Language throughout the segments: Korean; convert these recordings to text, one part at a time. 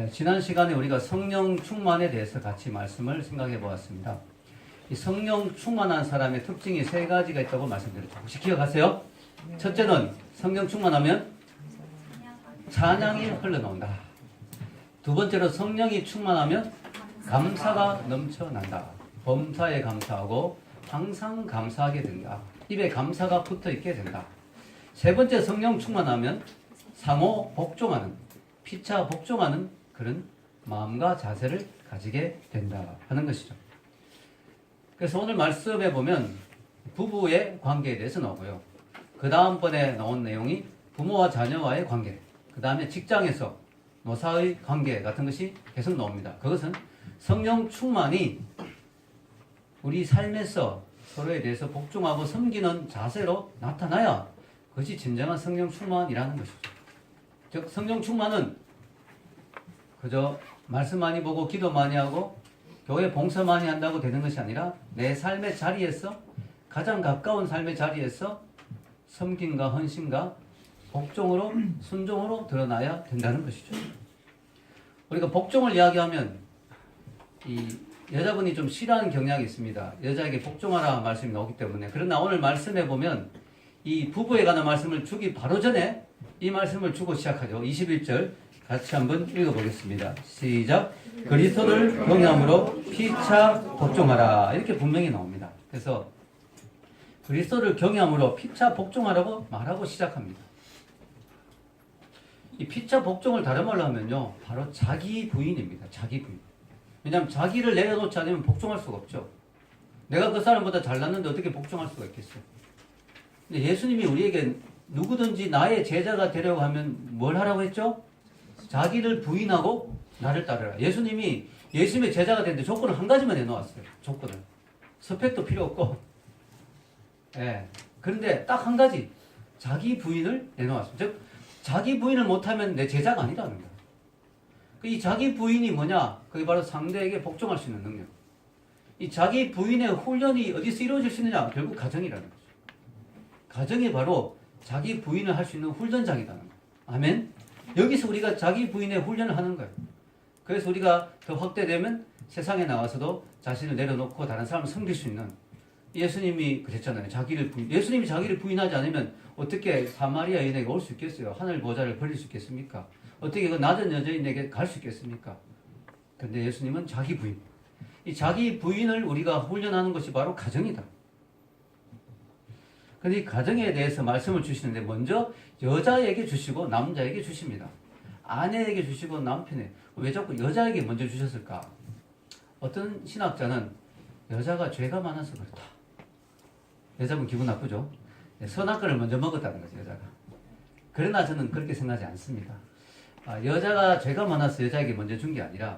지난 시간에 우리가 성령 충만에 대해서 같이 말씀을 생각해 보았습니다. 이 성령 충만한 사람의 특징이 세 가지가 있다고 말씀드렸죠. 혹시 기억하세요? 첫째는 성령 충만하면 찬양이 흘러나온다. 두 번째로 성령이 충만하면 감사가 넘쳐난다. 범사에 감사하고 항상 감사하게 된다. 입에 감사가 붙어 있게 된다. 세 번째, 성령 충만하면 상호 복종하는, 피차 복종하는 그런 마음과 자세를 가지게 된다 하는 것이죠. 그래서 오늘 말씀에 보면 부부의 관계에 대해서 나오고요. 그 다음번에 나온 내용이 부모와 자녀와의 관계, 그 다음에 직장에서 노사의 관계 같은 것이 계속 나옵니다. 그것은 성령 충만이 우리 삶에서 서로에 대해서 복종하고 섬기는 자세로 나타나야 그것이 진정한 성령 충만이라는 것이죠. 즉 성령 충만은 그저 말씀 많이 보고 기도 많이 하고 교회 봉사 많이 한다고 되는 것이 아니라 내 삶의 자리에서 가장 가까운 삶의 자리에서 섬김과 헌신과 복종으로 순종으로 드러나야 된다는 것이죠. 우리가 복종을 이야기하면 이 여자분이 좀 싫어하는 경향이 있습니다. 여자에게 복종하라 말씀이 나오기 때문에. 그러나 오늘 말씀에 보면 이 부부에 관한 말씀을 주기 바로 전에 이 말씀을 주고 시작하죠. 21절 같이 한번 읽어보겠습니다. 시작. 그리스도를 경외함으로 피차 복종하라. 이렇게 분명히 나옵니다. 그래서 그리스도를 경외함으로 피차 복종하라고 말하고 시작합니다. 이 피차 복종을 다른 말로 하면요, 바로 자기 부인입니다. 자기 부인. 왜냐하면 자기를 내려놓지 않으면 복종할 수가 없죠. 내가 그 사람보다 잘났는데 어떻게 복종할 수가 있겠어요? 근데 예수님이 우리에게 누구든지 나의 제자가 되려고 하면 뭘 하라고 했죠? 자기를 부인하고 나를 따르라. 예수님이 예수님의 제자가 되는데 조건을 한 가지만 내놓았어요. 조건을. 스펙도 필요 없고. 예. 그런데 딱 한 가지. 자기 부인을 내놓았습니다. 즉, 자기 부인을 못하면 내 제자가 아니라는 거예요. 이 자기 부인이 뭐냐? 그게 바로 상대에게 복종할 수 있는 능력. 이 자기 부인의 훈련이 어디서 이루어질 수 있느냐? 결국 가정이라는 거죠. 가정이 바로 자기 부인을 할 수 있는 훈련장이라는 거예요. 아멘? 여기서 우리가 자기 부인의 훈련을 하는 거예요. 그래서 우리가 더 확대되면 세상에 나와서도 자신을 내려놓고 다른 사람을 섬길 수 있는, 예수님이 그랬잖아요. 예수님이 자기를 부인하지 않으면 어떻게 사마리아 여인에게 올 수 있겠어요? 하늘 보좌를 버릴 수 있겠습니까? 어떻게 그 낮은 여자인에게 갈 수 있겠습니까? 근데 예수님은 자기 부인. 이 자기 부인을 우리가 훈련하는 것이 바로 가정이다. 근데 이 가정에 대해서 말씀을 주시는데 먼저 여자에게 주시고 남자에게 주십니다. 아내에게 주시고 남편에. 왜 자꾸 여자에게 먼저 주셨을까? 어떤 신학자는 여자가 죄가 많아서 그렇다. 여자분 기분 나쁘죠? 선악과를 먼저 먹었다는 거죠, 여자가. 그러나 저는 그렇게 생각하지 않습니다. 여자가 죄가 많아서 여자에게 먼저 준 게 아니라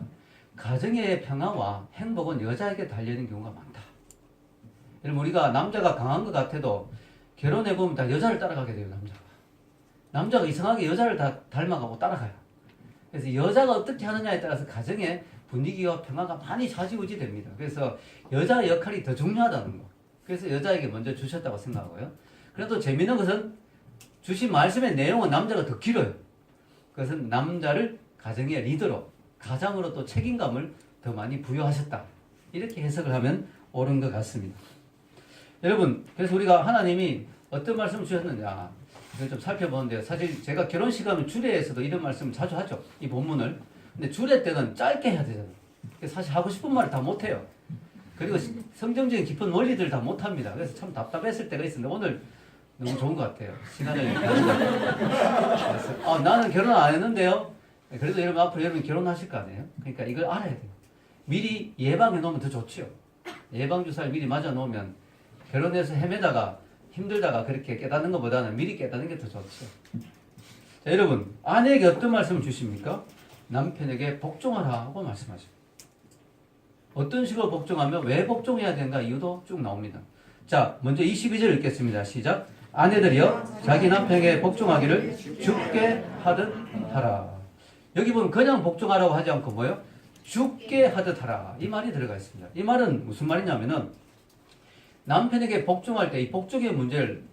가정의 평화와 행복은 여자에게 달려있는 경우가 많다. 여러분, 우리가 남자가 강한 것 같아도 결혼해보면 다 여자를 따라가게 돼요, 남자가. 남자가 이상하게 여자를 다 닮아가고 따라가요. 그래서 여자가 어떻게 하느냐에 따라서 가정의 분위기와 평화가 많이 좌지우지 됩니다. 그래서 여자의 역할이 더 중요하다는 거. 그래서 여자에게 먼저 주셨다고 생각하고요. 그래도 재미있는 것은 주신 말씀의 내용은 남자가 더 길어요. 그것은 남자를 가정의 리더로, 가장으로 또 책임감을 더 많이 부여하셨다. 이렇게 해석을 하면 옳은 것 같습니다. 여러분, 그래서 우리가 하나님이 어떤 말씀을 주셨느냐, 이걸 좀 살펴보는데요. 사실 제가 결혼식 하면 주례에서도 이런 말씀을 자주 하죠. 이 본문을. 근데 주례 때는 짧게 해야 되잖아요. 사실 하고 싶은 말을 다 못해요. 그리고 성경적인 깊은 원리들 다 못합니다. 그래서 참 답답했을 때가 있었는데 오늘 너무 좋은 것 같아요. 시간을. 나는 결혼 안 했는데요. 그래도 여러분 앞으로 여러분 결혼하실 거 아니에요? 그러니까 이걸 알아야 돼요. 미리 예방해 놓으면 더 좋죠. 예방주사를 미리 맞아 놓으면 결혼해서 헤매다가 힘들다가 그렇게 깨닫는 것보다는 미리 깨닫는 게 더 좋죠. 자, 여러분, 아내에게 어떤 말씀을 주십니까? 남편에게 복종하라 하고 말씀하십니다. 어떤 식으로 복종하며 왜 복종해야 되는가 이유도 쭉 나옵니다. 자, 먼저 22절 읽겠습니다. 시작. 아내들이여 자기 남편에게 복종하기를 죽게 하듯 하라. 여기 보면 그냥 복종하라고 하지 않고 뭐예요? 죽게 하듯 하라. 이 말이 들어가 있습니다. 이 말은 무슨 말이냐면은 남편에게 복종할 때 이 복종의 문제를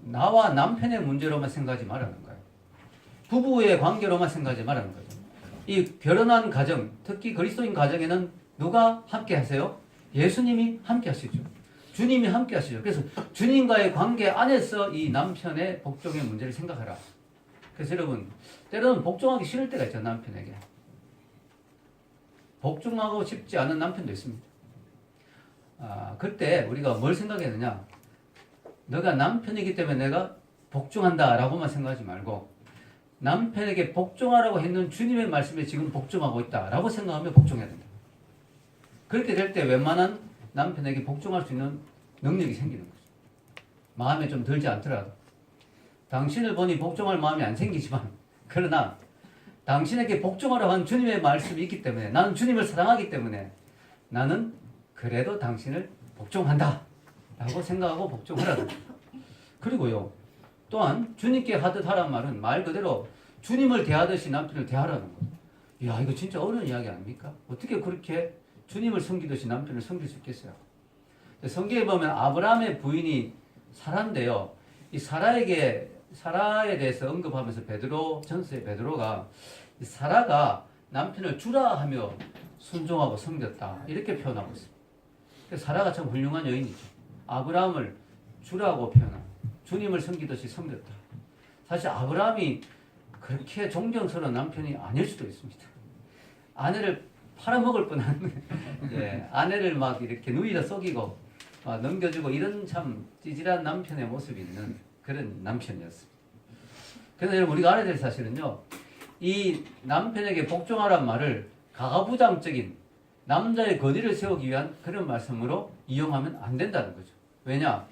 나와 남편의 문제로만 생각하지 말라는 거예요. 부부의 관계로만 생각하지 말라는 거죠. 이 결혼한 가정, 특히 그리스도인 가정에는 누가 함께 하세요? 예수님이 함께 하시죠. 주님이 함께 하시죠. 그래서 주님과의 관계 안에서 이 남편의 복종의 문제를 생각하라. 그래서 여러분, 때로는 복종하기 싫을 때가 있죠, 남편에게. 복종하고 싶지 않은 남편도 있습니다. 그때 우리가 뭘 생각해야 되냐? 너가 남편이기 때문에 내가 복종한다 라고만 생각하지 말고 남편에게 복종하라고 했는 주님의 말씀에 지금 복종하고 있다 라고 생각하며 복종해야 된다. 그렇게 될 때 웬만한 남편에게 복종할 수 있는 능력이 생기는 거죠. 마음에 좀 들지 않더라도. 당신을 보니 복종할 마음이 안 생기지만 그러나 당신에게 복종하라고 한 주님의 말씀이 있기 때문에 나는 주님을 사랑하기 때문에 나는 그래도 당신을 복종한다 라고 생각하고 복종하라는 거죠. 그리고요. 또한 주님께 하듯 하란 말은 말 그대로 주님을 대하듯이 남편을 대하라는 거예요. 이야, 이거 진짜 어려운 이야기 아닙니까? 어떻게 그렇게 주님을 섬기듯이 남편을 섬길 수 있겠어요? 성경에 보면 아브라함의 부인이 사라인데요. 이 사라에 대해서 언급하면서 전서의 베드로가 이 사라가 남편을 주라 하며 순종하고 섬겼다. 이렇게 표현하고 있습니다. 그래서 사라가 참 훌륭한 여인이죠. 아브라함을 주라고 표현합니다. 주님을 섬기듯이 섬겼다. 사실 아브라함이 그렇게 존경스러운 남편이 아닐 수도 있습니다. 아내를 팔아먹을 뻔한 아내를 막 이렇게 누이다 속이고 막 넘겨주고 이런 참 찌질한 남편의 모습이 있는 그런 남편이었습니다. 그래서 여러분 우리가 알아야 될 사실은요. 이 남편에게 복종하란 말을 가가부장적인 남자의 권위를 세우기 위한 그런 말씀으로 이용하면 안 된다는 거죠. 왜냐?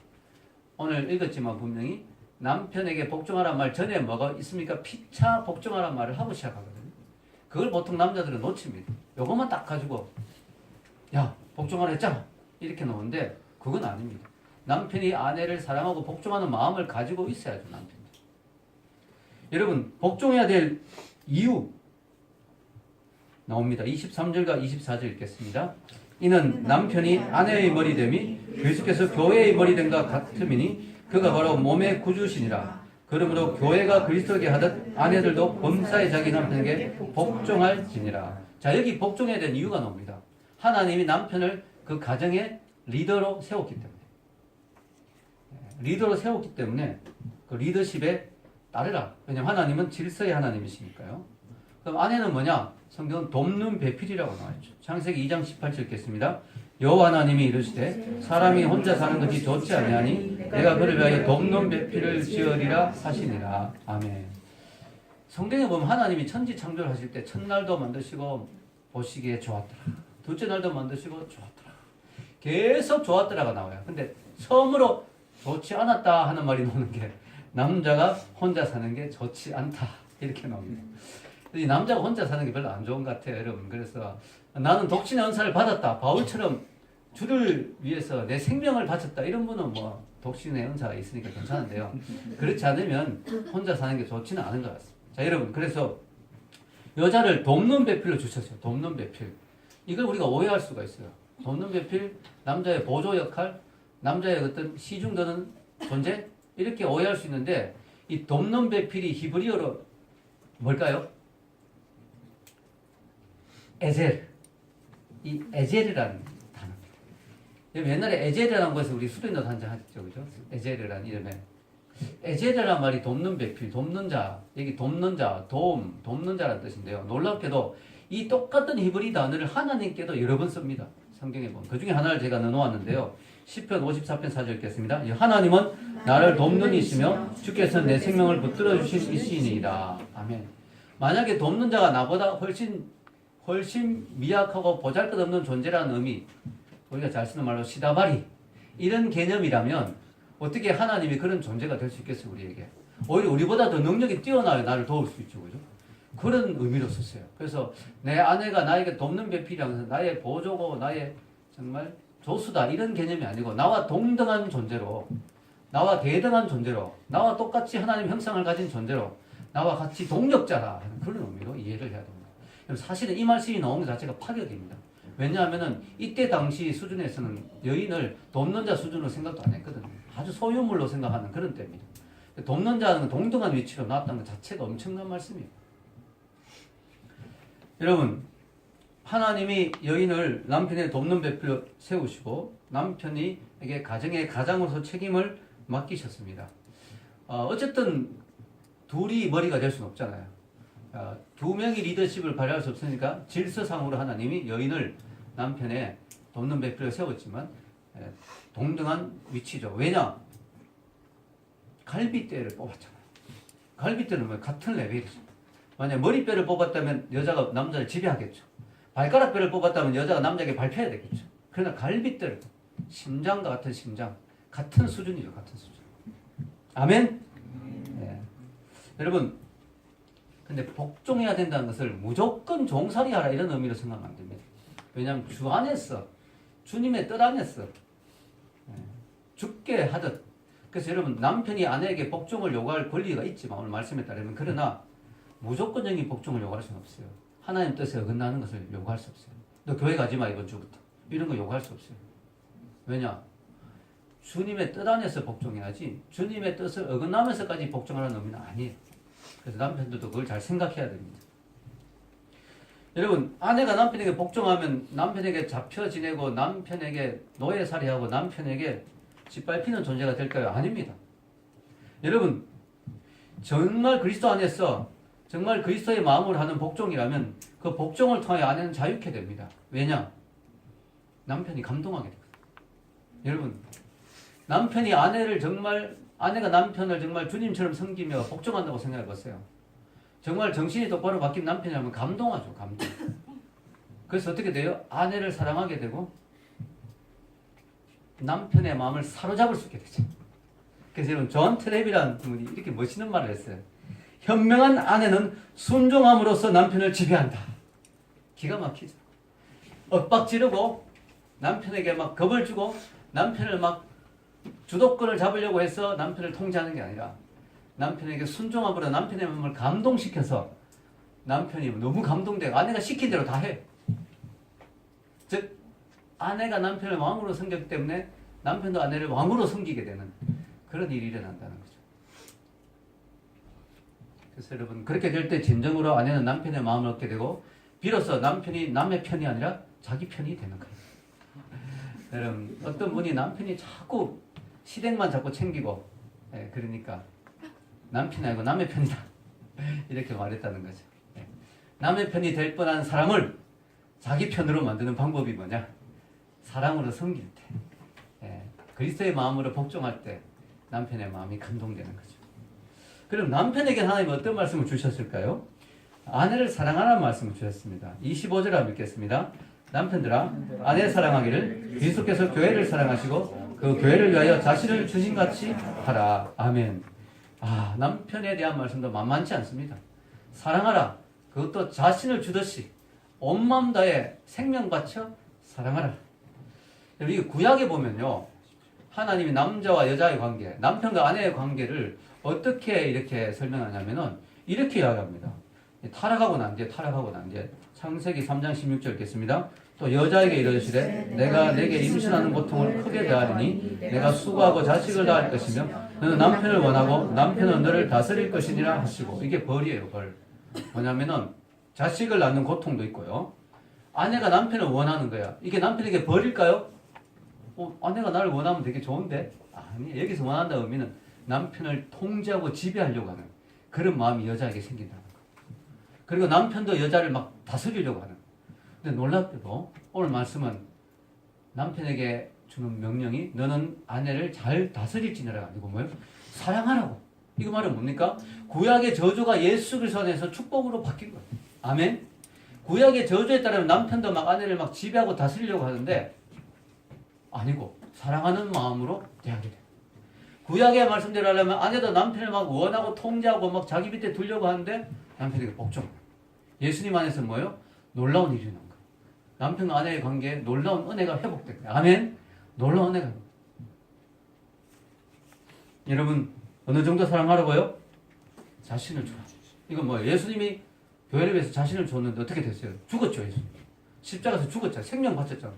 오늘 읽었지만 분명히 남편에게 복종하란 말 전에 뭐가 있습니까? 피차 복종하란 말을 하고 시작하거든요. 그걸 보통 남자들은 놓칩니다. 요것만 딱 가지고 야 복종하라 했잖아 이렇게 놓는데 그건 아닙니다. 남편이 아내를 사랑하고 복종하는 마음을 가지고 있어야죠. 남편이. 여러분 복종해야 될 이유 나옵니다. 23절과 24절 읽겠습니다. 이는 남편이 아내의 머리됨이 그리스도께서 교회의 머리됨과 같음이니 그가 바로 몸의 구주시니라. 그러므로 교회가 그리스도에게 하듯 아내들도 범사에 자기 남편에게 복종할지니라. 자, 여기 복종해야 되는 이유가 나옵니다. 하나님이 남편을 그 가정의 리더로 세웠기 때문에. 리더로 세웠기 때문에 그 리더십에 따르라. 왜냐하면 하나님은 질서의 하나님이시니까요. 그럼 아내는 뭐냐? 성경은 돕는 배필이라고 나와있죠. 창세기 2장 18절 읽겠습니다. 여호와 하나님이 이르시되 사람이 혼자 사는 것이 좋지 아니하니 내가 그를 위하여 돕는 배필을 지으리라 하시니라. 아멘. 성경에 보면 하나님이 천지 창조하실 때 첫날도 만드시고 보시기에 좋았더라. 둘째 날도 만드시고 좋았더라. 계속 좋았더라가 나와요. 근데 처음으로 좋지 않았다 하는 말이 나오는 게 남자가 혼자 사는 게 좋지 않다 이렇게 나옵니다. 이 남자가 혼자 사는 게 별로 안 좋은 것 같아요, 여러분. 그래서 나는 독신의 은사를 받았다. 바울처럼 주를 위해서 내 생명을 바쳤다. 이런 분은 뭐 독신의 은사가 있으니까 괜찮은데요. 그렇지 않으면 혼자 사는 게 좋지는 않은 것 같습니다. 자, 여러분. 그래서 여자를 돕는 배필로 주셨어요. 돕는 배필. 이걸 우리가 오해할 수가 있어요. 돕는 배필, 남자의 보조 역할, 남자의 어떤 시중드는 존재? 이렇게 오해할 수 있는데 이 돕는 배필이 히브리어로 뭘까요? 에젤. 이 에젤이라는 단어입니다. 옛날에 에젤이라는 것을 우리 수련도 한자 하셨죠, 그죠? 에젤이라는 이름에. 에젤이라는 말이 돕는 배필, 돕는 자, 여기 돕는 자, 돕는 자라는 뜻인데요. 놀랍게도 이 똑같은 히브리 단어를 하나님께도 여러 번 씁니다. 성경에 보면. 그 중에 하나를 제가 넣어놨는데요. 시편 54편 4절 읽겠습니다. 하나님은 나를 돕는 이시며 주께서 내 생명을 붙들어 주실 이시니이다. 아멘. 만약에 돕는 자가 나보다 훨씬 미약하고 보잘것없는 존재라는 의미, 우리가 잘 쓰는 말로 시다바리 이런 개념이라면 어떻게 하나님이 그런 존재가 될 수 있겠어요, 우리에게? 오히려 우리보다 더 능력이 뛰어나야 나를 도울 수 있죠, 그죠? 그런 의미로 썼어요. 그래서 내 아내가 나에게 돕는 배필이라면서 나의 보조고 나의 정말 조수다 이런 개념이 아니고 나와 동등한 존재로, 나와 대등한 존재로, 나와 똑같이 하나님 형상을 가진 존재로, 나와 같이 동력자라 하는 그런 의미로 이해를 해야 됩니다. 사실은 이 말씀이 나오는 것 자체가 파격입니다. 왜냐하면 이때 당시 수준에서는 여인을 돕는 자 수준으로 생각도 안 했거든요. 아주 소유물로 생각하는 그런 때입니다. 돕는 자는 동등한 위치로 나왔다는 것 자체가 엄청난 말씀이에요. 여러분, 하나님이 여인을 남편의 돕는 배필로 세우시고 남편이에게 가정의 가장으로서 책임을 맡기셨습니다. 어쨌든 둘이 머리가 될 수는 없잖아요. 두 명이 리더십을 발휘할 수 없으니까 질서상으로 하나님이 여인을 남편의 돕는 배필로 세웠지만 동등한 위치죠. 왜냐? 갈빗대를 뽑았잖아요. 갈빗대는 뭐 같은 레벨이죠. 만약 머리뼈를 뽑았다면 여자가 남자를 지배하겠죠. 발가락뼈를 뽑았다면 여자가 남자에게 밟혀야 되겠죠. 그러나 갈빗대를, 심장과 같은 심장, 같은 수준이죠. 같은 수준. 아멘? 네. 여러분, 근데 복종해야 된다는 것을 무조건 종살이 하라 이런 의미로 생각하면 안 됩니다. 왜냐하면 주 안에서, 주님의 뜻 안에서 죽게 하듯. 그래서 여러분, 남편이 아내에게 복종을 요구할 권리가 있지만 오늘 말씀에 따르면, 그러나 무조건적인 복종을 요구할 수는 없어요. 하나님 뜻에 어긋나는 것을 요구할 수 없어요. 너 교회 가지 마 이번 주부터. 이런 거 요구할 수 없어요. 왜냐? 주님의 뜻 안에서 복종해야지 주님의 뜻을 어긋나면서까지 복종하라는 의미는 아니에요. 그래서 남편들도 그걸 잘 생각해야 됩니다. 여러분, 아내가 남편에게 복종하면 남편에게 잡혀 지내고 남편에게 노예살이하고 남편에게 짓밟히는 존재가 될까요? 아닙니다. 여러분, 정말 그리스도 안에서 정말 그리스도의 마음으로 하는 복종이라면 그 복종을 통하여 아내는 자유케 됩니다. 왜냐? 남편이 감동하게 됩니다. 여러분, 남편이 아내가 남편을 정말 주님처럼 섬기며 복종한다고 생각해 보세요. 정말 정신이 똑바로 바뀐 남편이라면 감동하죠. 감동. 그래서 어떻게 돼요? 아내를 사랑하게 되고 남편의 마음을 사로잡을 수 있게 되죠. 그래서 여러분, 존 트랩이라는 분이 이렇게 멋있는 말을 했어요. 현명한 아내는 순종함으로써 남편을 지배한다. 기가 막히죠. 엇박지르고 남편에게 막 겁을 주고 남편을 막 주도권을 잡으려고 해서 남편을 통제하는 게 아니라 남편에게 순종함으로 남편의 마음을 감동시켜서 남편이 너무 감동되고 아내가 시킨 대로 다 해. 즉 아내가 남편을 왕으로 섬겼기 때문에 남편도 아내를 왕으로 섬기게 되는 그런 일이 일어난다는 거죠. 그래서 여러분, 그렇게 될 때 진정으로 아내는 남편의 마음을 얻게 되고 비로소 남편이 남의 편이 아니라 자기 편이 되는 거예요. 여러분, 어떤 분이 남편이 자꾸 시댁만 자꾸 챙기고 그러니까 남편이 아니고 남의 편이다 이렇게 말했다는 거죠. 남의 편이 될 뻔한 사람을 자기 편으로 만드는 방법이 뭐냐? 사랑으로 섬길 때, 그리스도의 마음으로 복종할 때 남편의 마음이 감동되는 거죠. 그럼 남편에게 하나님은 어떤 말씀을 주셨을까요? 아내를 사랑하라는 말씀을 주셨습니다. 25절 한번 읽겠습니다. 남편들아, 아내 사랑하기를 그리스도께서 교회를 사랑하시고 그 교회를 위하여 자신을 주신같이 하라. 아멘. 남편에 대한 말씀도 만만치 않습니다. 사랑하라. 그것도 자신을 주듯이 온 마음 다해 생명 바쳐 사랑하라. 이게 구약에 보면요, 하나님이 남자와 여자의 관계, 남편과 아내의 관계를 어떻게 이렇게 설명하냐면은 이렇게 이야기합니다. 타락하고 난 뒤에 창세기 3장 16절 읽겠습니다. 또 여자에게 이르시되 내가 내게 임신하는 고통을 크게 대하리니 내가 수고하고 자식을 낳을 것이며 너는 남편을 원하고 남편은 너를 다스릴 것이니라 하시고. 이게 벌이에요. 벌. 뭐냐면은 자식을 낳는 고통도 있고요, 아내가 남편을 원하는 거야. 이게 남편에게 벌일까요? 아내가 나를 원하면 되게 좋은데? 아니, 여기서 원한다 의미는 남편을 통제하고 지배하려고 하는 그런 마음이 여자에게 생긴다는 거. 그리고 남편도 여자를 막 다스리려고 하는. 근데 놀랍게도 오늘 말씀은 남편에게 주는 명령이 너는 아내를 잘 다스릴지니라 아니고 뭐예요? 사랑하라고. 이거 말은 뭡니까? 구약의 저주가 예수 그리스도 안에서 축복으로 바뀐 거예요. 아멘? 구약의 저주에 따르면 남편도 막 아내를 막 지배하고 다스리려고 하는데 아니고 사랑하는 마음으로 대하게 돼요. 구약의 말씀대로 하려면 아내도 남편을 막 원하고 통제하고 막 자기 밑에 두려고 하는데 남편에게 복종. 예수님 안에서 뭐예요? 놀라운 일이 일어난 거예요. 남편과 아내의 관계에 놀라운 은혜가 회복된 거예요. 아멘? 놀라운 은혜가. 여러분, 어느 정도 사랑하라고요? 자신을 주라. 이건 뭐예요? 예수님이 교회를 위해서 자신을 줬는데 어떻게 됐어요? 죽었죠, 예수님. 십자가에서 죽었잖아요. 생명 바쳤잖아요.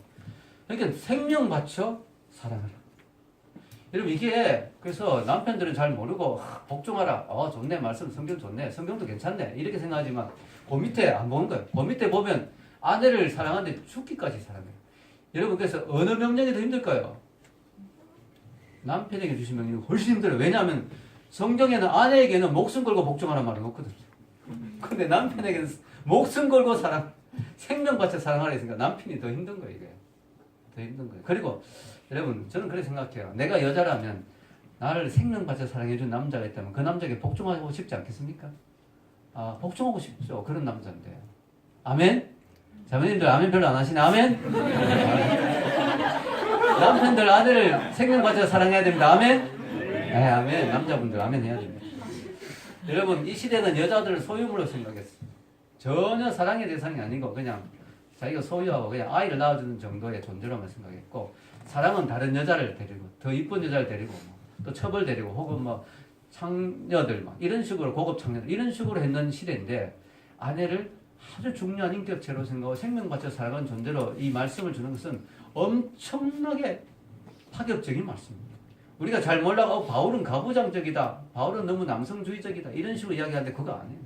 그러니까 생명 바쳐 사랑하라. 여러분 이게 그래서 남편들은 잘 모르고 복종하라. 좋네 말씀 성경 좋네 성경도 괜찮네 이렇게 생각하지만 그 밑에 안 보는 거예요. 그 밑에 보면 아내를 사랑하는데 죽기까지 사랑해요. 여러분 그래서 어느 명령이 더 힘들까요? 남편에게 주신 명령이 훨씬 힘들어요. 왜냐하면 성경에는 아내에게는 목숨 걸고 복종하라는 말은 없거든요. 근데 남편에게는 목숨 걸고 생명 바쳐 사랑하라 했으니까 남편이 더 힘든 거예요. 이게 더 힘든 거예요. 그리고 여러분 저는 그렇게 생각해요. 내가 여자라면 나를 생명 바쳐 사랑해준 남자가 있다면 그 남자에게 복종하고 싶지 않겠습니까? 복종하고 싶죠. 그런 남자인데. 아멘? 자매님들 아멘 별로 안 하시네. 아멘? 남편들 아내를 생명 바쳐 사랑해야 됩니다. 아멘? 네, 아멘. 남자분들 아멘 해야 됩니다. 여러분 이 시대는 여자들을 소유물로 생각했어요. 전혀 사랑의 대상이 아니고 그냥 자기가 소유하고 그냥 아이를 낳아주는 정도의 존재로만 생각했고 사랑은 다른 여자를 데리고 더 이쁜 여자를 데리고 또 첩을 데리고 혹은 창녀들 이런 식으로 고급 창녀들 이런 식으로 했는 시대인데 아내를 아주 중요한 인격체로 생각하고 생명 바쳐 사랑하는 존재로 이 말씀을 주는 것은 엄청나게 파격적인 말씀입니다. 우리가 잘 몰라가 바울은 가부장적이다. 바울은 너무 남성주의적이다. 이런 식으로 이야기하는데 그거 아니에요.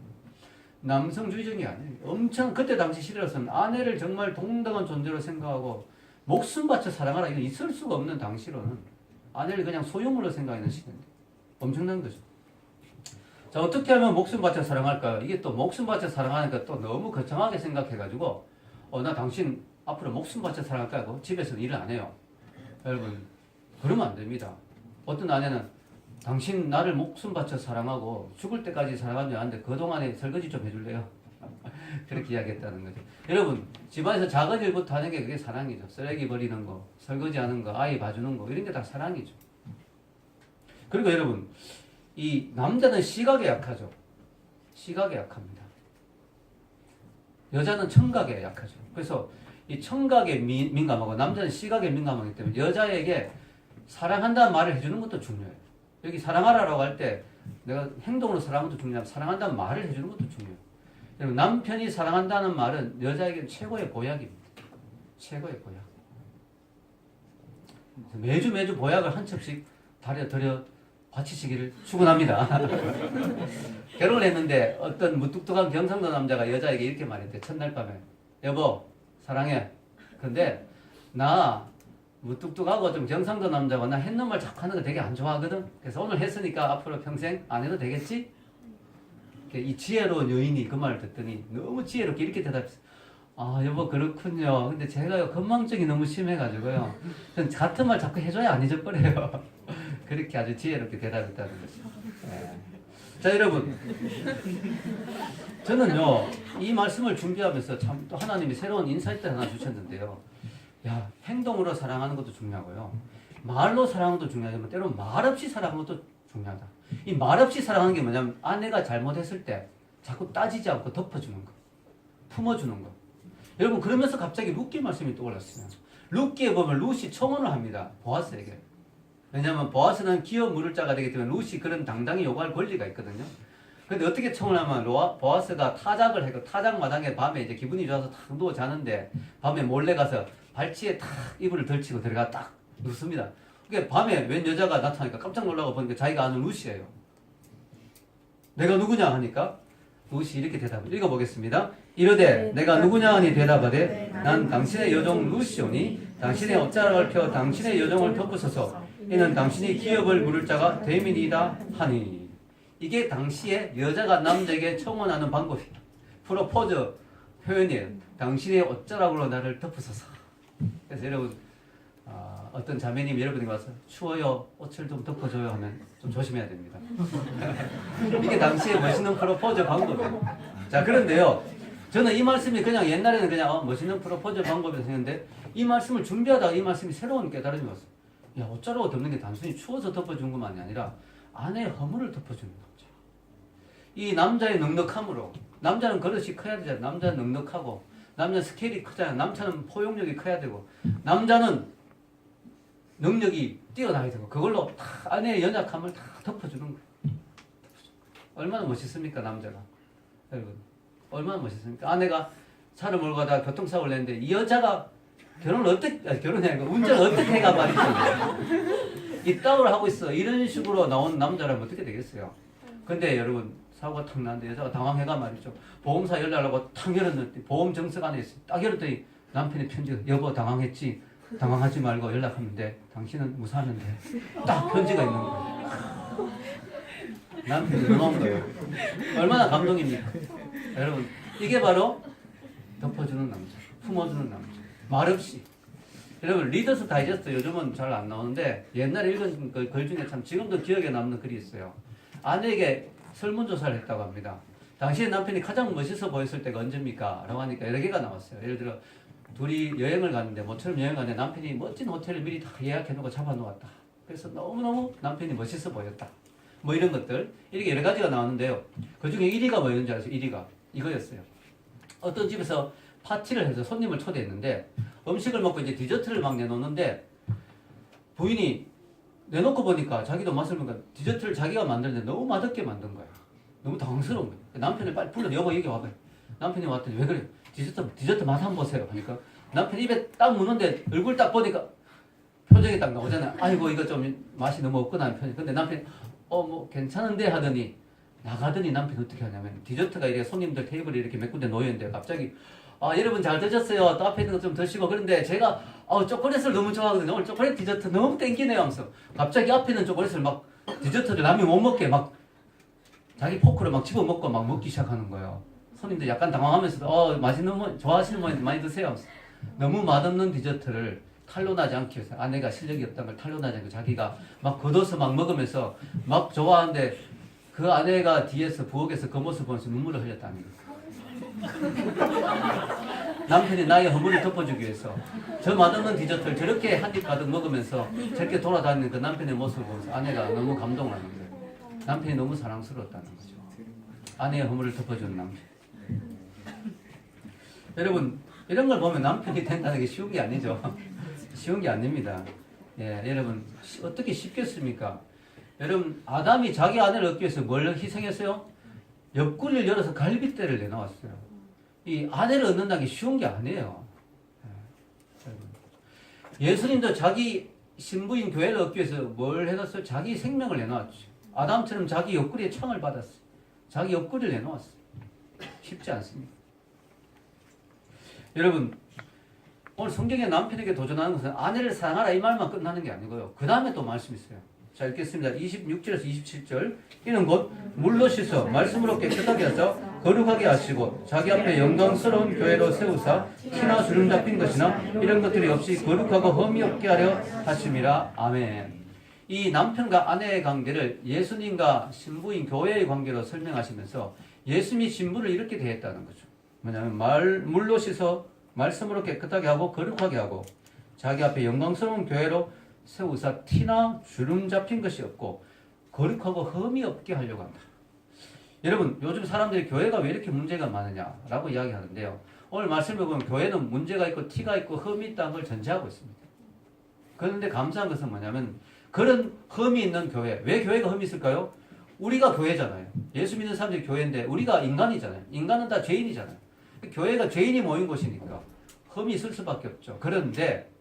남성주의적이 아니에요. 엄청 그때 당시 시대로서는 아내를 정말 동등한 존재로 생각하고 목숨 바쳐 사랑하라 이건 있을 수가 없는 당시로는 아내를 그냥 소유물로 생각하는 시대인데 엄청난 거죠. 자 어떻게 하면 목숨 바쳐 사랑할까요? 이게 또 목숨 바쳐 사랑하니까 또 너무 거창하게 생각해가지고 나 당신 앞으로 목숨 바쳐 사랑할까 하고 집에서는 일을 안 해요. 여러분 그러면 안 됩니다. 어떤 아내는 당신 나를 목숨 바쳐 사랑하고 죽을 때까지 사랑한 줄 아는데 그동안에 설거지 좀 해줄래요? 그렇게 이야기했다는 거죠. 여러분 집안에서 작은 일부터 하는 게 그게 사랑이죠. 쓰레기 버리는 거, 설거지 하는 거, 아이 봐주는 거 이런 게 다 사랑이죠. 그리고 여러분 이 남자는 시각에 약하죠. 시각에 약합니다. 여자는 청각에 약하죠. 그래서 이 청각에 민감하고 남자는 시각에 민감하기 때문에 여자에게 사랑한다는 말을 해주는 것도 중요해요. 여기 사랑하라고 할 때 내가 행동으로 사랑하는 것도 중요하고 사랑한다는 말을 해주는 것도 중요해요. 여러분 남편이 사랑한다는 말은 여자에게는 최고의 보약입니다. 최고의 보약. 매주 보약을 한 첩씩 들여 바치시기를 축원합니다. 결혼을 했는데 어떤 무뚝뚝한 경상도 남자가 여자에게 이렇게 말했대. 첫날 밤에 여보 사랑해. 근데 나 무뚝뚝하고 좀 경상도 남자고 나 했는 말 자꾸 하는 거 되게 안 좋아하거든. 그래서 오늘 했으니까 앞으로 평생 안 해도 되겠지? 이 지혜로운 여인이 그 말을 듣더니 너무 지혜롭게 이렇게 대답했어요. 여보 그렇군요. 근데 제가요 건망증이 너무 심해가지고요. 같은 말 자꾸 해줘야 안 잊어버려요. 그렇게 아주 지혜롭게 대답했다는 거죠. 네. 자 여러분 저는요 이 말씀을 준비하면서 참 또 하나님이 새로운 인사이트를 하나 주셨는데요. 야 행동으로 사랑하는 것도 중요하고요. 말로 사랑하는 것도 중요하지만 때로는 말없이 사랑하는 것도 중요하다. 이 말없이 사랑하는 게 뭐냐면 아내가 잘못했을 때 자꾸 따지지 않고 덮어주는 거. 품어주는 거. 여러분 그러면서 갑자기 룻기 말씀이 떠올랐어요. 룻기에 보면 룻이 청혼을 합니다. 보아스에게. 왜냐하면 보아스는 기업 물을 자가 되기 때문에 룻이 그런 당당히 요구할 권리가 있거든요. 근데 어떻게 청혼하면 보아스가 타작을 해고 타작 마당에 밤에 이제 기분이 좋아서 탁 누워 자는데 밤에 몰래 가서 발치에 탁 이불을 덜치고 들어가 딱 눕습니다. 그게 밤에 웬 여자가 나타나니까 깜짝 놀라고 보니까 자기가 아는 룻이에요. 내가 누구냐 하니까 룻이 이렇게 대답을 읽어보겠습니다. 이르되 내가 누구냐 하니 대답하되 난 당신의 여종 룻이오니 당신의 옷자락을 펴 당신의 여종을 덮으소서 이는 당신이 기업을 물을 자가 됨이니이다 하니. 이게 당시에 여자가 남자에게 청혼하는 방법이에요. 프로포즈 표현이에요. 당신의 옷자락으로 나를 덮으소서. 그래서 여러분 어떤 자매님이 여러분이 와서 추워요 옷을 좀 덮어줘요 하면 좀 조심해야 됩니다. 이게 당시에 멋있는 프로포즈 방법이에요. 자 그런데요 저는 이 말씀이 그냥 옛날에는 그냥 멋있는 프로포즈 방법이라고 생각했는데 이 말씀을 준비하다가 이 말씀이 새로운 깨달음이 왔어요. 야 옷자락을 덮는 게 단순히 추워서 덮어준 것만이 아니라 아내의 허물을 덮어주는 거죠. 이 남자의 넉넉함으로 남자는 그릇이 커야 되잖아요. 남자는 넉넉하고 남자는 스케일이 크잖아요. 남자는 포용력이 커야 되고 남자는 능력이 뛰어나야 되고 그걸로 다 아내의 연약함을 다 덮어주는 거예요. 얼마나 멋있습니까 남자가. 여러분 얼마나 멋있습니까. 아내가 차를 몰고 가다가 교통사고를 냈는데 이 여자가 운전을 어떻게 해가 말이죠. 이따구를 하고 있어. 이런 식으로 나온 남자라면 어떻게 되겠어요? 근데 여러분 사고가 탁 났는데 여자가 당황해가 말이죠. 보험사 연락하고 탁 열었는데 보험 정석 안에 있어. 딱 열었더니 남편의 편지가 여보 당황했지? 당황하지 말고 연락하면 돼. 당신은 무사하는데 딱 편지가 있는 거예요. 남편이 너무한 거예요. 얼마나 감동입니까? 여러분 이게 바로 덮어주는 남자, 품어주는 남자. 말없이. 여러분 리더스 다이제스트 요즘은 잘 안 나오는데 옛날에 읽은 글 중에 참 지금도 기억에 남는 글이 있어요. 아내에게 설문조사를 했다고 합니다. 당신의 남편이 가장 멋있어 보였을 때가 언제입니까? 라고 하니까 여러 개가 나왔어요. 예를 들어 둘이 여행을 갔는데 모처럼 여행 갔는데 남편이 멋진 호텔을 미리 다 예약해놓고 잡아놓았다. 그래서 너무너무 남편이 멋있어 보였다. 뭐 이런 것들 이렇게 여러 가지가 나왔는데요. 그중에 1위가 뭐였는지 아세요? 1위가 이거였어요. 어떤 집에서 파티를 해서 손님을 초대했는데 음식을 먹고 이제 디저트를 막 내놓는데 부인이 내놓고 보니까 자기도 맛을 보니까 디저트를 자기가 만드는데 너무 맛없게 만든 거야. 너무 당황스러운 거야. 남편을 빨리 불러 여보 여기 와봐요. 남편이 왔더니 왜 그래? 디저트 맛 한번 보세요. 하니까 남편 입에 딱 묻는데 얼굴 딱 보니까 표정이 딱 나오잖아요. 아이고 이거 좀 맛이 너무 없구나 하는 표정. 근데 남편이 뭐 괜찮은데 하더니 나가더니 남편이 어떻게 하냐면 디저트가 이렇게 손님들 테이블에 이렇게 몇 군데 놓여있는데 갑자기 여러분 잘 드셨어요. 또 앞에 있는 거 좀 드시고 그런데 제가 초콜릿을 너무 좋아하거든요. 오늘 초콜릿 디저트 너무 땡기네요 하면서 갑자기 앞에 있는 초콜릿을 막 디저트를 남이 못 먹게 막 자기 포크로 막 집어먹고 막 먹기 시작하는 거예요. 손님들 약간 당황하면서도 맛있는 거 좋아하시는 분 많이 드세요 하면서 너무 맛없는 디저트를 탈로 나지 않기 위해서 아내가 실력이 없다는 걸 탈로 나지 않고 자기가 막 걷어서 막 먹으면서 막 좋아하는데 그 아내가 뒤에서 부엌에서 그 모습 보면서 눈물을 흘렸다는 거예요. 남편이 나의 허물을 덮어주기 위해서 저 맛없는 디저트를 저렇게 한 입 가득 먹으면서 저렇게 돌아다니는 그 남편의 모습을 보면서 아내가 너무 감동을 하는 거예요. 남편이 너무 사랑스러웠다는 거죠. 아내의 허물을 덮어주는 남편. 여러분 이런 걸 보면 남편이 된다는 게 쉬운 게 아니죠. 쉬운 게 아닙니다. 여러분 어떻게 쉽겠습니까? 여러분 아담이 자기 아내를 얻기 위해서 뭘 희생했어요? 옆구리를 열어서 갈빗대를 내놓았어요. 이 아내를 얻는다는 게 쉬운 게 아니에요. 예수님도 자기 신부인 교회를 얻기 위해서 뭘 해놨어요? 자기 생명을 내놓았죠. 아담처럼 자기 옆구리에 창을 받았어요. 자기 옆구리를 내놓았어요. 쉽지 않습니다. 여러분 오늘 성경에 남편에게 도전하는 것은 아내를 사랑하라 이 말만 끝나는 게 아니고요. 그 다음에 또 말씀이 있어요. 자 읽겠습니다. 26절에서 27절 이는 곧 물로 씻어 말씀으로 깨끗하게 하사 거룩하게 하시고 자기 앞에 영광스러운 교회로 세우사 티나 주름 잡힌 것이나 이런 것들이 없이 거룩하고 흠이 없게 하려 하심이라. 아멘. 이 남편과 아내의 관계를 예수님과 신부인 교회의 관계로 설명하시면서 예수님이 신부를 이렇게 대했다는 거죠. 뭐냐면 물로 씻어 말씀으로 깨끗하게 하고 거룩하게 하고 자기 앞에 영광스러운 교회로 세우사 티나 주름 잡힌 것이 없고 거룩하고 흠이 없게 하려고 한다. 여러분 요즘 사람들이 교회가 왜 이렇게 문제가 많으냐라고 이야기하는데요. 오늘 말씀을 보면 교회는 문제가 있고 티가 있고 흠이 있다는 걸 전제하고 있습니다. 그런데 감사한 것은 뭐냐면 그런 흠이 있는 교회, 왜 교회가 흠이 있을까요? 우리가 교회잖아요. 예수 믿는 사람들이 교회인데 우리가 인간이잖아요. 인간은 다 죄인이잖아요. 교회가 죄인이 모인 곳이니까 흠이 있을 수밖에 없죠. 그런데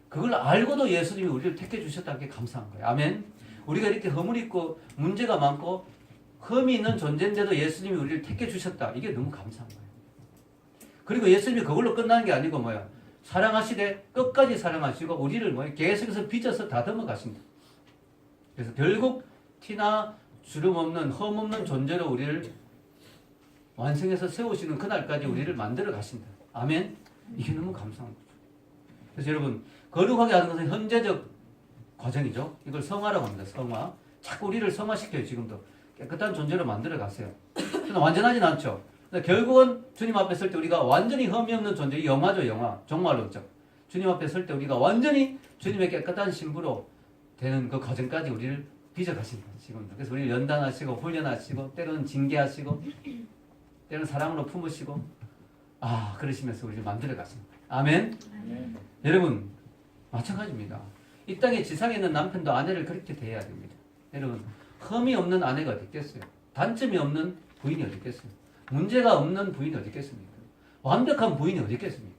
그걸 알고도 예수님이 우리를 택해 주셨다는 게 감사한 거예요. 아멘. 우리가 이렇게 허물이 있고 문제가 많고 흠이 있는 존재인데도 예수님이 우리를 택해 주셨다. 이게 너무 감사한 거예요. 그리고 예수님이 그걸로 끝나는 게 아니고 뭐야? 사랑하시되 끝까지 사랑하시고 우리를 뭐야? 계속해서 빚어서 다듬어 가신다. 그래서 결국 티나 주름 없는 흠 없는 존재로 우리를 완성해서 세우시는 그날까지 우리를 만들어 가신다. 아멘. 이게 너무 감사한 거죠. 그래서 여러분 거룩하게 하는 것은 현재적 과정이죠. 이걸 성화라고 합니다. 성화. 자꾸 우리를 성화시켜요. 지금도. 깨끗한 존재로 만들어 가세요. 그러나 완전하진 않죠. 결국은 주님 앞에 설 때 우리가 완전히 흠이 없는 존재, 영화죠, 영화. 종말론적. 주님 앞에 설 때 우리가 완전히 주님의 깨끗한 신부로 되는 그 과정까지 우리를 빚어가신 거예요. 지금도. 그래서 우리를 연단하시고 훈련하시고 때로는 징계하시고 때로는 사랑으로 품으시고 그러시면서 우리를 만들어 가십니다. 아멘. 아멘. 여러분 마찬가지입니다. 이 땅에 지상에 있는 남편도 아내를 그렇게 대해야 됩니다. 여러분 흠이 없는 아내가 어디 있겠어요? 단점이 없는 부인이 어디 있겠어요? 문제가 없는 부인이 어디 있겠습니까? 완벽한 부인이 어디 있겠습니까?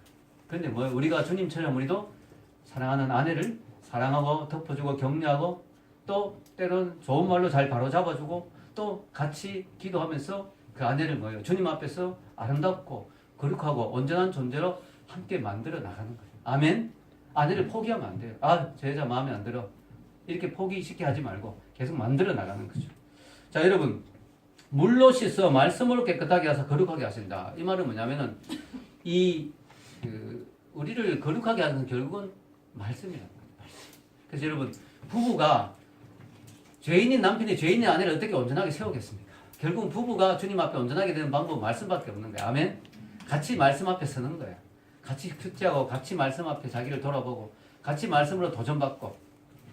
그런데 우리가 주님처럼 우리도 사랑하는 아내를 사랑하고 덮어주고 격려하고 또 때로는 좋은 말로 잘 바로잡아주고 또 같이 기도하면서 그 아내를 뭐예요? 주님 앞에서 아름답고 거룩하고 온전한 존재로 함께 만들어 나가는 거예요. 아멘? 아내를 포기하면 안 돼요. 아, 저 여자 마음에 안 들어. 이렇게 포기 쉽게 하지 말고 계속 만들어 나가는 거죠. 자, 여러분. 물로 씻어 말씀으로 깨끗하게 하사 거룩하게 하신다. 이 말은 뭐냐면은 우리를 거룩하게 하는 결국은 말씀이라는 거예요. 그래서 여러분, 부부가 죄인인 남편이 죄인의 아내를 어떻게 온전하게 세우겠습니까? 결국 부부가 주님 앞에 온전하게 되는 방법은 말씀밖에 없는 거예요. 아멘? 같이 말씀 앞에 서는 거예요. 같이 큐티하고 같이 말씀 앞에 자기를 돌아보고 같이 말씀으로 도전받고.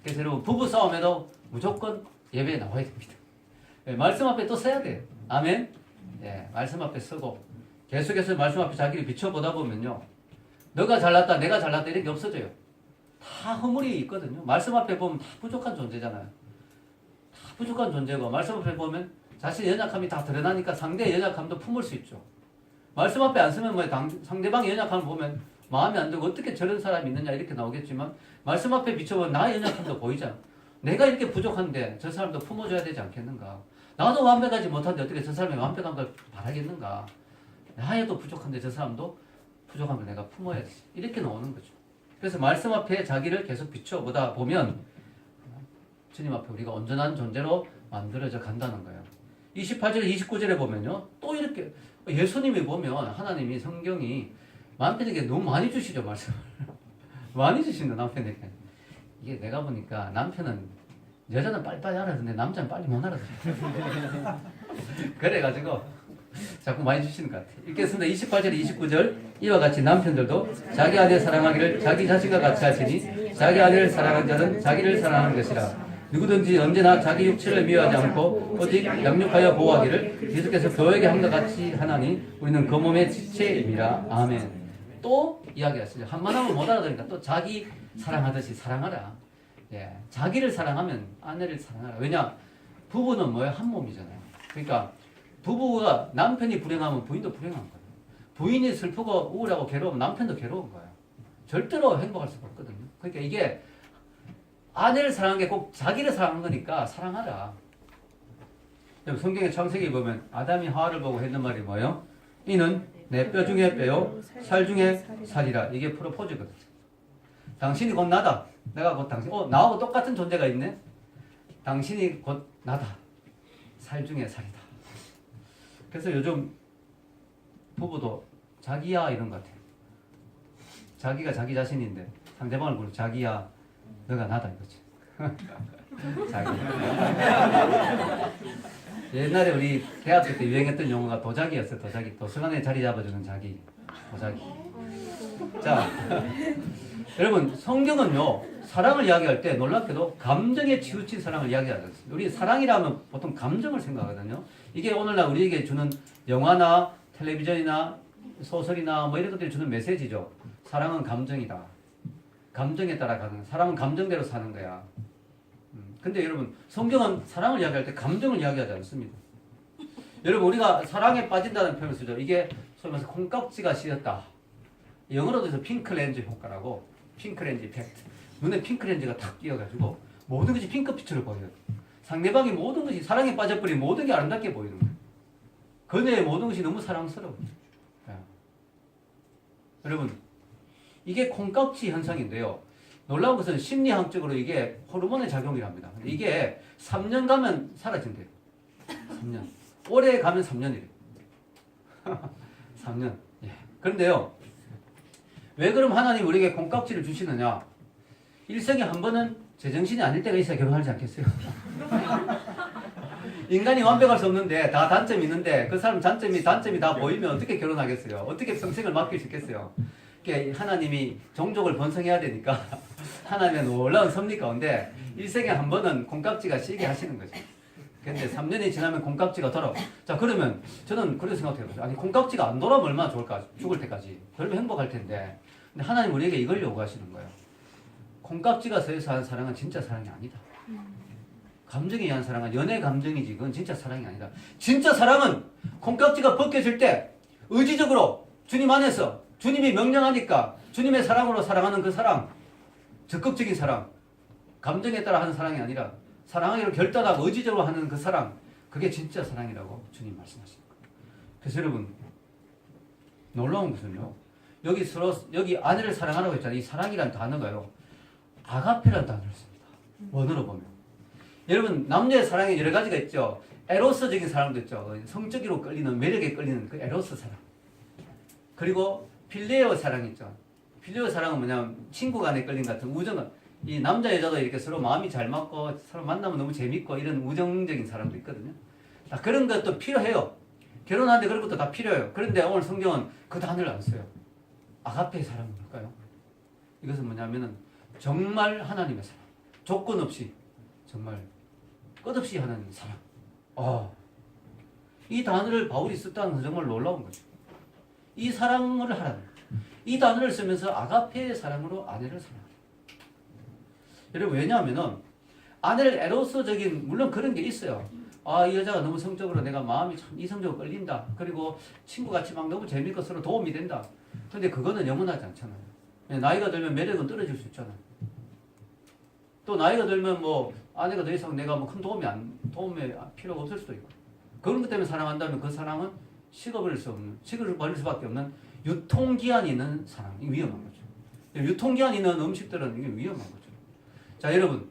그래서 여러분, 부부 싸움에도 무조건 예배에 나와야 됩니다. 네, 말씀 앞에 또 서야 돼요. 아멘? 네, 말씀 앞에 서고 계속해서 말씀 앞에 자기를 비춰보다 보면요. 너가 잘났다, 내가 잘났다 이렇게 없어져요. 다 허물이 있거든요. 말씀 앞에 보면 다 부족한 존재잖아요. 다 부족한 존재고 말씀 앞에 보면 자신의 연약함이 다 드러나니까 상대의 연약함도 품을 수 있죠. 말씀 앞에 안 서면 상대방의 연약함을 보면 마음에 안 들고 어떻게 저런 사람이 있느냐 이렇게 나오겠지만 말씀 앞에 비춰보면 나의 연약함도 보이잖아. 내가 이렇게 부족한데 저 사람도 품어줘야 되지 않겠는가. 나도 완벽하지 못한데 어떻게 저 사람이 완벽한 걸 바라겠는가. 나에도 부족한데 저 사람도 부족한 걸 내가 품어야지. 이렇게 나오는 거죠. 그래서 말씀 앞에 자기를 계속 비춰보다 보면 주님 앞에 우리가 온전한 존재로 만들어져 간다는 거예요. 28절, 29절에 보면요. 또 이렇게 예수님이 보면 하나님이 성경이 남편에게 너무 많이 주시죠. 말씀을. 많이 주신다 남편에게. 이게 내가 보니까 남편은 여자는 빨리빨리 알아듣는데 남자는 빨리 못 알아듣어요. 그래가지고 자꾸 많이 주시는 것 같아요. 읽겠습니다. 28절, 29절 이와 같이 남편들도 자기 아내 사랑하기를 자기 자신과 같이 하시니 자기 아내를 사랑하는 자는 자기를 사랑하는 것이라. 누구든지 언제나 자기 육체를 미워하지 않고 오직 양육하여 보호하기를 계속해서 교회에게 한 것 같이 하나니 우리는 그 몸의 지체임이라. 아멘. 또 이야기했어요. 한번 하면 못 알아들으니까 또 자기 사랑하듯이 사랑하라. 예, 자기를 사랑하면 아내를 사랑하라. 왜냐? 부부는 뭐예요? 한 몸이잖아요. 그러니까 부부가 남편이 불행하면 부인도 불행한 거예요. 부인이 슬프고 우울하고 괴로우면 남편도 괴로운 거예요. 절대로 행복할 수가 없거든요. 그러니까 이게 아내를 사랑하는 게 꼭 자기를 사랑하는 거니까 사랑하라. 성경의 창세기 보면 아담이 하와를 보고 했는 말이 뭐예요? 이는 내 뼈 중에 뼈요 살 중에 살이라. 이게 프로포즈거든요. 당신이 곧 나다. 내가 곧 당신. 나하고 똑같은 존재가 있네. 당신이 곧 나다. 살 중에 살이다. 그래서 요즘 부부도 자기야 이런 것 같아요. 자기가 자기 자신인데 상대방을 부르고 자기야 너가 나다 이거지. 자기. 옛날에 우리 대학교 때 유행했던 용어가 도자기였어요. 도자기. 도서관에 자리 잡아주는 자기. 도자기. 자, 여러분 성경은요 사랑을 이야기할 때 놀랍게도 감정에 치우친 사랑을 이야기하지 않습니다. 우리 사랑이라면 보통 감정을 생각하거든요. 이게 오늘날 우리에게 주는 영화나 텔레비전이나 소설이나 뭐 이런 것들이 주는 메시지죠. 사랑은 감정이다. 감정에 따라 가는, 사람은 감정대로 사는 거야. 근데 여러분 성경은 사랑을 이야기할 때 감정을 이야기하지 않습니다. 여러분 우리가 사랑에 빠진다는 표현을 쓰죠. 이게 소위 말해서 콩깍지가 씌었다. 영어로도 해서 핑크렌즈 효과라고. 핑크렌즈 이펙트. 눈에 핑크렌즈가 탁 끼어가지고 모든 것이 핑크빛으로 보여요. 상대방이 모든 것이 사랑에 빠져버리면 모든 게 아름답게 보이는 거예요. 그녀의 모든 것이 너무 사랑스러워요. 여러분 이게 콩깍지 현상인데요. 놀라운 것은 심리학적으로 이게 호르몬의 작용이랍니다. 근데 이게 3년 가면 사라진대요. 3년. 오래 가면 3년이래요. 3년. 예. 그런데요. 왜 그럼 하나님 우리에게 콩깍지를 주시느냐? 일생에 한 번은 제정신이 아닐 때가 있어야 결혼하지 않겠어요? 인간이 완벽할 수 없는데 다 단점이 있는데 그 사람 단점이 다 보이면 어떻게 결혼하겠어요? 어떻게 평생을 맡길 수 있겠어요? 하나님이 종족을 번성해야 되니까 하나님의 놀라운 섭리 가운데 일생에 한 번은 콩깍지가 씌게 하시는 거죠. 근데 3년이 지나면 콩깍지가 돌아. 자 그러면 저는 그렇게 생각해요. 아니 콩깍지가 안 돌아오면 얼마나 좋을까? 죽을 때까지. 그러면 행복할 텐데. 근데 하나님 우리에게 이걸 요구하시는 거예요. 콩깍지가 서해서 하는 사랑은 진짜 사랑이 아니다. 감정에 의한 사랑은 연애 감정이지 그건 진짜 사랑이 아니다. 진짜 사랑은 콩깍지가 벗겨질 때 의지적으로 주님 안에서 주님이 명령하니까 주님의 사랑으로 사랑하는 그 사랑, 적극적인 사랑, 감정에 따라 하는 사랑이 아니라 사랑하기로 결단하고 의지적으로 하는 그 사랑, 그게 진짜 사랑이라고 주님 말씀하시는 거예요. 그래서 여러분, 놀라운 것은요, 여기 아내를 사랑하라고 했잖아요. 이 사랑이란 단어가요, 아가페라는 단어를 씁니다. 원어로 보면. 여러분, 남녀의 사랑에 여러 가지가 있죠. 에로스적인 사랑도 있죠. 성적으로 끌리는, 매력에 끌리는 그 에로스 사랑. 그리고 필레오 사랑이 있죠. 필레오 사랑은 뭐냐면 친구 간에 끌린 같은 우정은, 이 남자 여자도 이렇게 서로 마음이 잘 맞고 서로 만나면 너무 재밌고 이런 우정적인 사랑도 있거든요. 다 그런 것도 필요해요. 결혼하는데 그런 것도 다 필요해요. 그런데 오늘 성경은 그 단어를 안 써요. 아가페의 사랑은 뭘까요? 이것은 뭐냐면은 정말 하나님의 사랑. 조건 없이 정말 끝없이 하나님의 사랑. 이 단어를 바울이 썼다는 건 정말 놀라운 거죠. 이 사랑을 하라는 거예요. 이 단어를 쓰면서 아가페의 사랑으로 아내를 사랑하라. 여러분, 왜냐하면은 아내를 에로스적인, 물론 그런 게 있어요. 이 여자가 너무 성적으로 내가 마음이 참 이성적으로 끌린다. 그리고 친구같이 막 너무 재밌고 서로 도움이 된다. 근데 그거는 영원하지 않잖아요. 나이가 들면 매력은 떨어질 수 있잖아요. 또 나이가 들면 뭐 아내가 더 이상 내가 뭐 큰 도움이 필요가 없을 수도 있고. 그런 것 때문에 사랑한다면 그 사랑은 식어버릴 수밖에 없는 유통기한이 있는 사랑이 위험한 거죠. 유통기한이 있는 음식들은 이게 위험한 거죠. 자, 여러분,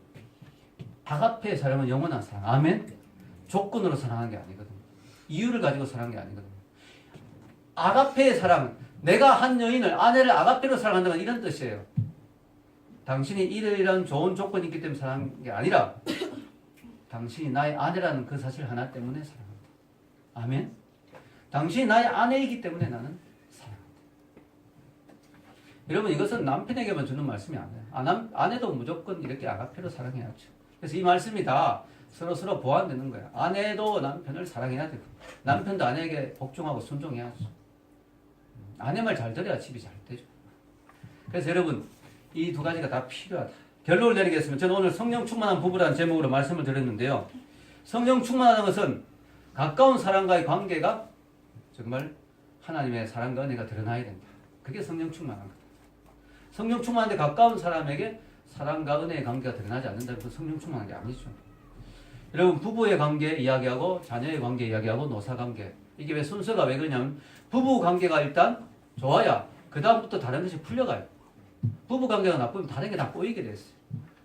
아가페의 사랑은 영원한 사랑. 아멘. 조건으로 사랑하는 게 아니거든요. 이유를 가지고 사랑하는 게 아니거든요. 아가페의 사랑, 내가 한 여인을, 아내를 아가페로 사랑한다는 이런 뜻이에요. 당신이 이런 좋은 조건이 있기 때문에 사랑하는 게 아니라 당신이 나의 아내라는 그 사실 하나 때문에 사랑한다. 아멘. 당신이 나의 아내이기 때문에 나는 사랑한다. 여러분, 이것은 남편에게만 주는 말씀이 아니에요. 아내도 무조건 이렇게 아가페로 사랑해야죠. 그래서 이 말씀이 다 서로 보완되는 거야. 아내도 남편을 사랑해야 되고 남편도 아내에게 복종하고 순종해야죠. 아내 말 잘 들어야 집이 잘 되죠. 그래서 여러분, 이 두 가지가 다 필요하다. 결론을 내리겠습니다. 저는 오늘 성령 충만한 부부라는 제목으로 말씀을 드렸는데요. 성령 충만하는 것은 가까운 사람과의 관계가 정말 하나님의 사랑과 은혜가 드러나야 된다. 그게 성령 충만한 거다. 성령 충만한데 가까운 사람에게 사랑과 은혜의 관계가 드러나지 않는다면 그 성령 충만한 게 아니죠. 여러분, 부부의 관계 이야기하고 자녀의 관계 이야기하고 노사 관계, 이게 왜 순서가 왜 그러냐면 부부 관계가 일단 좋아야 그 다음부터 다른 것이 풀려가요. 부부 관계가 나쁘면 다른 게 다 꼬이게 됐어요.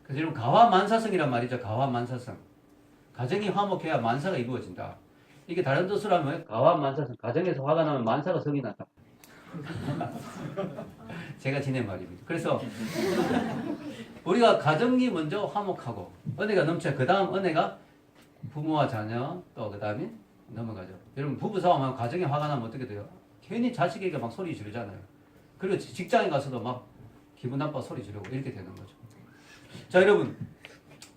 그래서 여러분, 가화만사성이란 말이죠. 가화만사성. 가정이 화목해야 만사가 이루어진다. 이게 다른 뜻으로 하면 가화만사성. 가정에서 화가 나면 만사가 성이 난다. 제가 지낸 말입니다. 그래서 우리가 가정이 먼저 화목하고 은혜가 넘쳐야 그 다음 은혜가 부모와 자녀 또 그 다음에 넘어가죠. 여러분, 부부 싸움하면 가정에 화가 나면 어떻게 돼요? 괜히 자식에게 막 소리 지르잖아요. 그리고 직장에 가서도 막 기분 나빠 소리 지르고 이렇게 되는 거죠. 자, 여러분,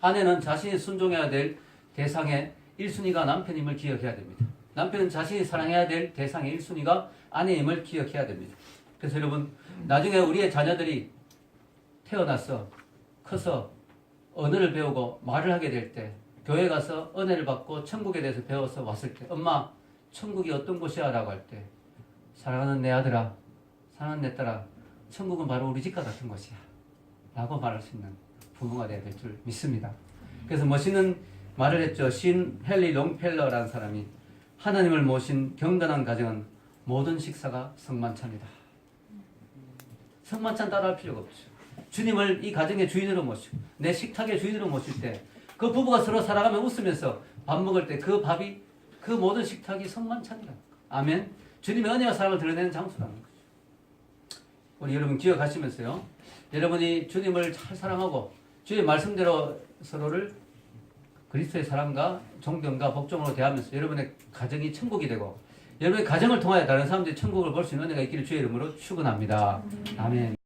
아내는 자신이 순종해야 될 대상의 1순위가 남편임을 기억해야 됩니다. 남편은 자신이 사랑해야 될 대상의 1순위가 아내임을 기억해야 됩니다. 그래서 여러분, 나중에 우리의 자녀들이 태어나서 커서 언어를 배우고 말을 하게 될 때, 교회 가서 은혜를 받고 천국에 대해서 배워서 왔을 때, 엄마, 천국이 어떤 곳이야? 라고 할 때, 사랑하는 내 아들아, 사랑하는 내 딸아, 천국은 바로 우리 집과 같은 곳이야 라고 말할 수 있는 부모가 되어야 될 줄 믿습니다. 그래서 멋있는 말을 했죠. 신 헨리 롱펠러라는 사람이, 하나님을 모신 경건한 가정은 모든 식사가 성만찬이다. 성만찬 따라할 필요가 없죠. 주님을 이 가정의 주인으로 모시고 내 식탁의 주인으로 모실 때 그 부부가 서로 살아가며 웃으면서 밥 먹을 때 그 밥이, 그 모든 식탁이 성만찬이라는 거. 아멘. 주님의 은혜와 사랑을 드러내는 장소라는 거죠. 우리 여러분 기억하시면서요, 여러분이 주님을 잘 사랑하고 주의 말씀대로 서로를 그리스도의 사랑과 존경과 복종으로 대하면서 여러분의 가정이 천국이 되고 여러분의 가정을 통하여 다른 사람들이 천국을 볼 수 있는 은혜가 있기를 주의 이름으로 축원합니다. 아멘.